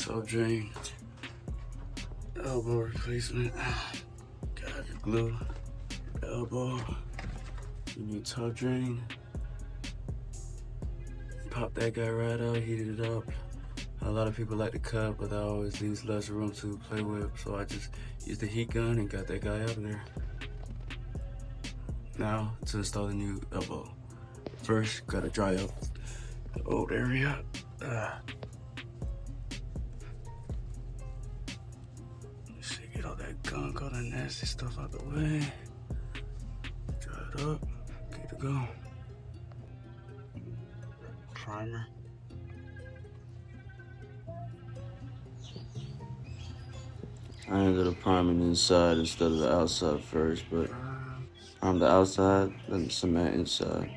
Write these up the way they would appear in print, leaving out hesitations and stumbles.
Toe drain, elbow replacement. Got the glue, elbow. You need toe drain. Pop that guy right out, heated it up. A lot of people like to cut, but that always leaves less room to play with. So I just used the heat gun and got that guy out of there. Now to install the new elbow. First, gotta dry up the old area. Get all that gunk, all that nasty stuff out the way. Dry it up, good to go. Primer. I ended up priming inside instead of the outside first, but prime the outside, then the cement inside.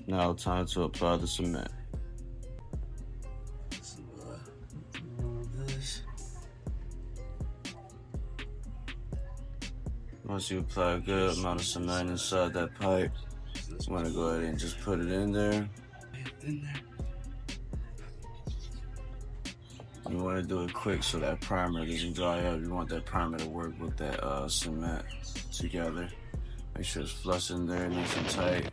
Now time to apply the cement. Once you apply a good amount of cement inside that pipe, you want to go ahead and just put it in there. You want to do it quick so that primer doesn't dry up. You want that primer to work with that cement together. Make sure it's flush in there, nice and tight.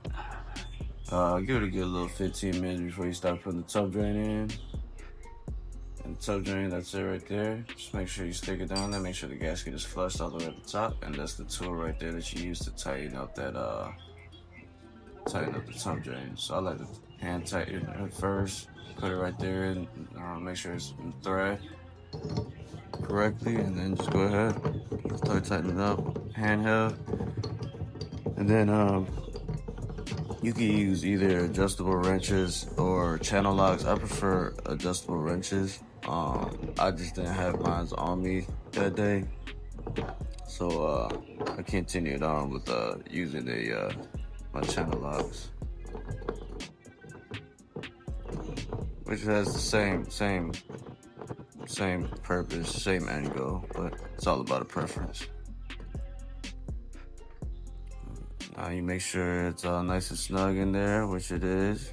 Give it a good little 15 minutes before you start putting the tub drain in. And the tub drain, that's it right there. Just make sure you stick it down there. Make sure the gasket is flushed all the way at the top. And that's the tool right there that you use to tighten up that the tub drain. So I like to hand tighten it first. Put it right there and make sure it's in the thread correctly, and then just go ahead, start tightening it up, handheld. And then you can use either adjustable wrenches or channel locks. I prefer adjustable wrenches. I just didn't have mine on me that day, so I continued on with using my channel locks, which has the same purpose, same end goal, but it's all about a preference. Now you make sure it's all nice and snug in there, which it is,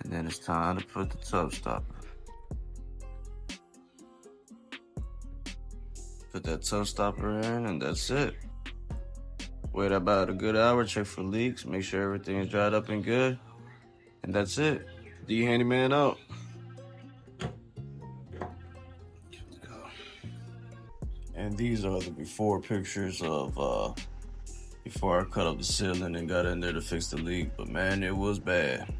and then it's time to put the tub stopper. Put that toe stopper in, and that's it. Wait about a good hour, check for leaks, make sure everything is dried up and good, and that's it. D Handyman out. And these are the before pictures of before I cut up the ceiling and got in there to fix the leak, but man, it was bad.